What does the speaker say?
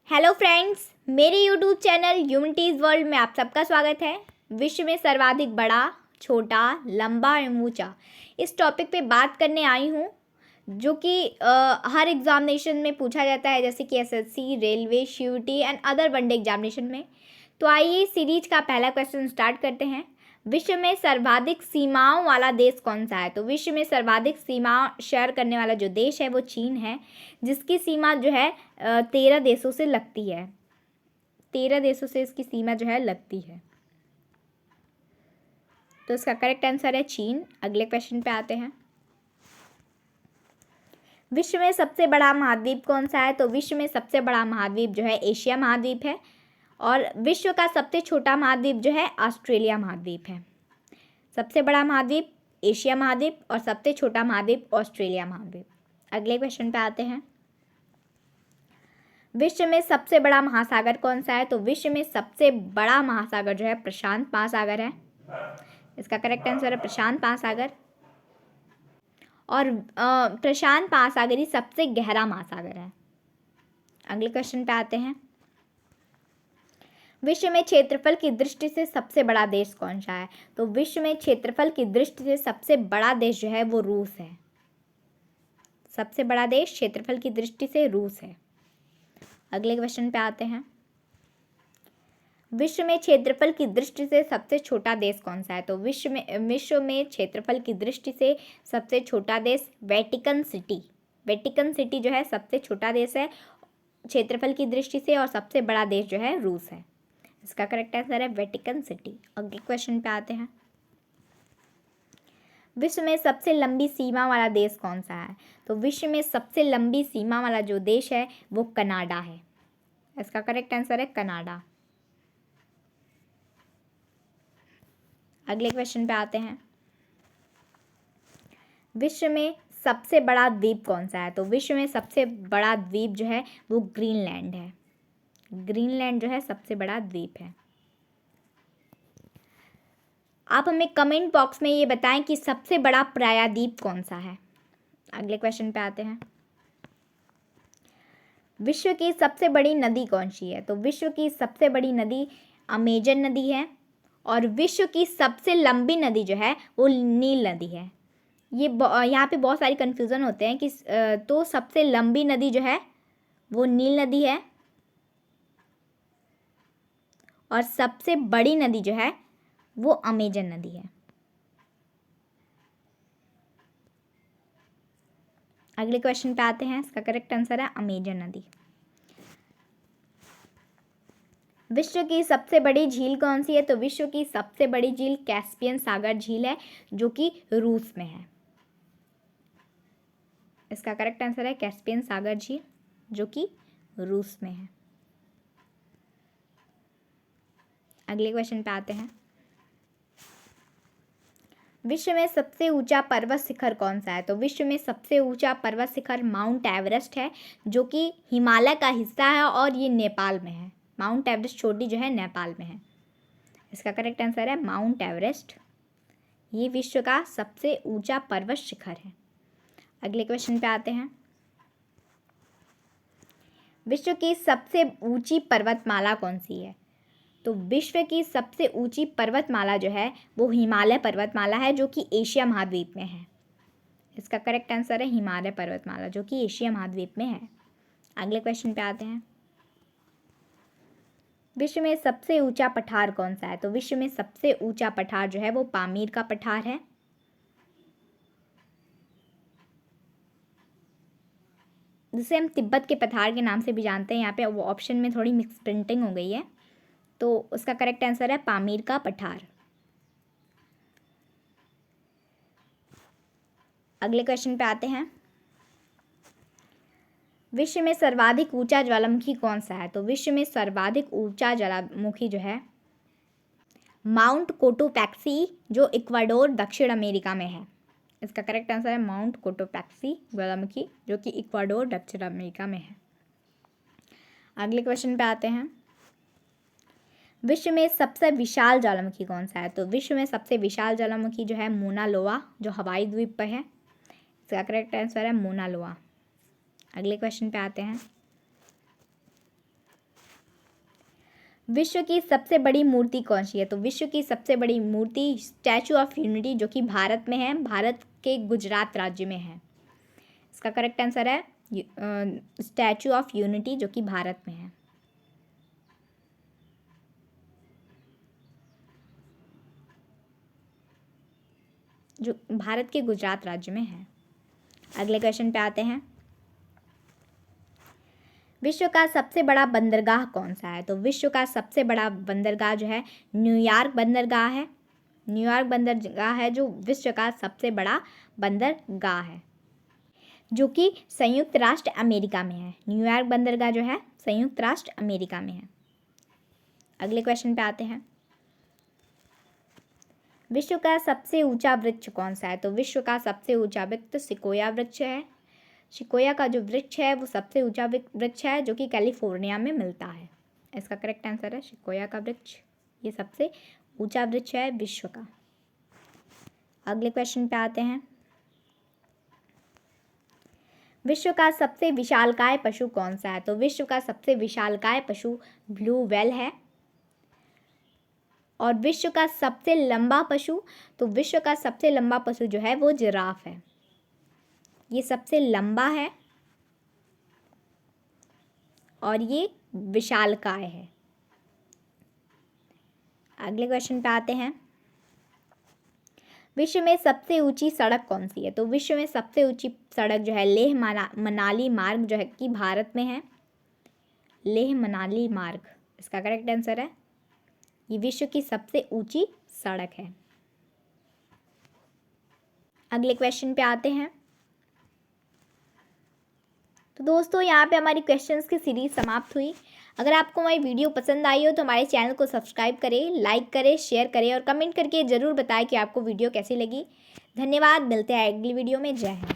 Hello friends, मेरे YouTube channel humanities world में आप सबका स्वागत है। विश्व में सर्वाधिक बड़ा, छोटा, लंबा एवं ऊंचा इस टॉपिक पे बात करने आई हूँ, जो कि हर एग्जामिनेशन में पूछा जाता है, जैसे कि SSC, railway, CUET and other one day examination में। तो आइए सीरीज का पहला क्वेश्चन स्टार्ट करते हैं। विश्व में सर्वाधिक सीमाओं वाला देश कौन सा है? तो विश्व में सर्वाधिक सीमा शेयर करने वाला जो देश है वो चीन है, जिसकी सीमा जो है 13 देशों से लगती है। 13 देशों से इसकी सीमा जो है लगती है। तो इसका करेक्ट आंसर है चीन। अगले क्वेश्चन पे आते हैं। विश्व में सबसे बड़ा महाद्वीप कौन सा है? तो विश्व में सबसे बड़ा महाद्वीप जो है एशिया महाद्वीप है, और विश्व का सबसे छोटा महाद्वीप जो है ऑस्ट्रेलिया महाद्वीप है। सबसे बड़ा महाद्वीप एशिया महाद्वीप और सबसे छोटा महाद्वीप ऑस्ट्रेलिया महाद्वीप। अगले क्वेश्चन पे आते हैं। विश्व में सबसे बड़ा महासागर कौन सा है? तो विश्व में सबसे बड़ा महासागर जो है प्रशांत महासागर है। इसका करेक्ट आंसर है प्रशांत महासागर। और प्रशांत महासागर ही सबसे गहरा महासागर है। अगले क्वेश्चन पे आते हैं। विश्व में क्षेत्रफल की दृष्टि से सबसे बड़ा देश कौन सा है? तो विश्व में क्षेत्रफल की दृष्टि से सबसे बड़ा देश जो है वो रूस है। सबसे बड़ा देश क्षेत्रफल की दृष्टि से रूस है। अगले क्वेश्चन पे आते हैं। विश्व में क्षेत्रफल की दृष्टि से सबसे छोटा देश कौन सा है? तो विश्व में क्षेत्रफल की दृष्टि से सबसे छोटा देश वेटिकन सिटी जो है सबसे छोटा देश है क्षेत्रफल की दृष्टि से, और सबसे बड़ा देश जो है रूस है। इसका करेक्ट आंसर है वेटिकन सिटी। अगले क्वेश्चन पे आते हैं। विश्व में सबसे लंबी सीमा वाला देश कौन सा है? तो विश्व में सबसे लंबी सीमा वाला जो देश है वो कनाडा है। इसका करेक्ट आंसर है कनाडा। अगले क्वेश्चन पे आते हैं। विश्व में सबसे बड़ा द्वीप कौन सा है? तो विश्व में सबसे बड़ा द्वीप जो है वो ग्रीनलैंड है। ग्रीनलैंड जो है सबसे बड़ा द्वीप है। आप हमें कमेंट बॉक्स में ये बताएं कि सबसे बड़ा प्रायद्वीप कौन सा है। अगले क्वेश्चन पे आते हैं। विश्व की सबसे बड़ी नदी कौन सी है? तो विश्व की सबसे बड़ी नदी अमेजन नदी है, और विश्व की सबसे लंबी नदी जो है वो नील नदी है। ये यहाँ पे बहुत सारी कन्फ्यूज़न होते हैं कि तो सबसे लंबी नदी जो है वो नील नदी है, और सबसे बड़ी नदी जो है वो अमेजन नदी है। अगले क्वेश्चन पे आते हैं। इसका करेक्ट आंसर है अमेजन नदी। विश्व की सबसे बड़ी झील कौन सी है? तो विश्व की सबसे बड़ी झील कैस्पियन सागर झील है, जो कि रूस में है। इसका करेक्ट आंसर है कैस्पियन सागर झील, जो कि रूस में है। अगले क्वेश्चन पे आते हैं। विश्व में सबसे ऊंचा पर्वत शिखर कौन सा है? तो विश्व में सबसे ऊंचा पर्वत शिखर माउंट एवरेस्ट है, जो कि हिमालय का हिस्सा है, और ये नेपाल में है। माउंट एवरेस्ट चोटी जो है नेपाल में है। इसका करेक्ट आंसर है माउंट एवरेस्ट। ये विश्व का सबसे ऊंचा पर्वत शिखर है। अगले क्वेश्चन पे आते हैं। विश्व की सबसे ऊंची पर्वतमाला कौन सी है? तो विश्व की सबसे ऊंची पर्वतमाला जो है वो हिमालय पर्वतमाला है, जो कि एशिया महाद्वीप में है। इसका करेक्ट आंसर है हिमालय पर्वतमाला, जो कि एशिया महाद्वीप में है। अगले क्वेश्चन पे आते हैं। विश्व में सबसे ऊंचा पठार कौन सा है? तो विश्व में सबसे ऊंचा पठार जो है वो पामीर का पठार है। जिसे हम तिब्बत के पठार के नाम से भी जानते हैं। यहाँ पे वो ऑप्शन में थोड़ी मिक्स प्रिंटिंग हो गई है, तो उसका करेक्ट आंसर है पामीर का पठार। अगले क्वेश्चन पे आते हैं। विश्व में सर्वाधिक ऊंचा ज्वालामुखी कौन सा है? तो विश्व में सर्वाधिक ऊंचा ज्वालामुखी जो है माउंट कोटोपैक्सी, जो इक्वाडोर दक्षिण अमेरिका में है। इसका करेक्ट आंसर है माउंट कोटोपैक्सी ज्वालामुखी, जो कि इक्वाडोर दक्षिण अमेरिका में है। अगले क्वेश्चन पे आते हैं। विश्व में सबसे विशाल ज्वालामुखी कौन सा है? तो विश्व में सबसे विशाल ज्वालामुखी जो है मोना लोआ, जो हवाई द्वीप पर है। इसका करेक्ट आंसर है मोना लोआ। अगले क्वेश्चन पे आते हैं। विश्व की सबसे बड़ी मूर्ति कौन सी है? तो विश्व की सबसे बड़ी मूर्ति स्टैचू ऑफ यूनिटी, जो कि भारत में है, भारत के गुजरात राज्य में है। इसका करेक्ट आंसर है स्टैचू ऑफ यूनिटी, जो कि भारत में है, जो भारत के गुजरात राज्य में है। अगले क्वेश्चन पे आते हैं। विश्व का सबसे बड़ा बंदरगाह कौन सा है? तो विश्व का सबसे बड़ा बंदरगाह जो है न्यूयॉर्क बंदरगाह है। न्यूयॉर्क बंदरगाह है जो विश्व का सबसे बड़ा बंदरगाह है, जो कि संयुक्त राष्ट्र अमेरिका में है। न्यूयॉर्क बंदरगाह जो है संयुक्त राष्ट्र अमेरिका में है। अगले क्वेश्चन पे आते हैं। विश्व का सबसे ऊंचा वृक्ष कौन सा है? तो विश्व का सबसे ऊंचा वृक्ष सिकोया वृक्ष है। सिकोया का जो वृक्ष है वो सबसे ऊंचा वृक्ष है, जो कि कैलिफोर्निया में मिलता है। इसका करेक्ट आंसर है सिकोया का वृक्ष, ये सबसे ऊंचा वृक्ष है विश्व का। अगले क्वेश्चन पे आते हैं। विश्व का सबसे विशालकाय पशु कौन सा है? तो विश्व का सबसे विशालकाय पशु ब्लू व्हेल है। और विश्व का सबसे लंबा पशु, तो विश्व का सबसे लंबा पशु जो है वो जिराफ है, ये सबसे लंबा है और ये विशालकाय है। अगले क्वेश्चन पे आते हैं। विश्व में सबसे ऊंची सड़क कौन सी है? तो विश्व में सबसे ऊंची सड़क जो है लेह मनाली मार्ग, जो है कि भारत में है, लेह मनाली मार्ग। इसका करेक्ट आंसर है, ये विश्व की सबसे ऊंची सड़क है। अगले क्वेश्चन पे आते हैं। तो दोस्तों यहाँ पे हमारी क्वेश्चंस की सीरीज समाप्त हुई। अगर आपको हमारी वीडियो पसंद आई हो तो हमारे चैनल को सब्सक्राइब करें, लाइक करें, शेयर करें और कमेंट करके ज़रूर बताएं कि आपको वीडियो कैसी लगी। धन्यवाद, मिलते हैं अगली वीडियो में। जय हिंद।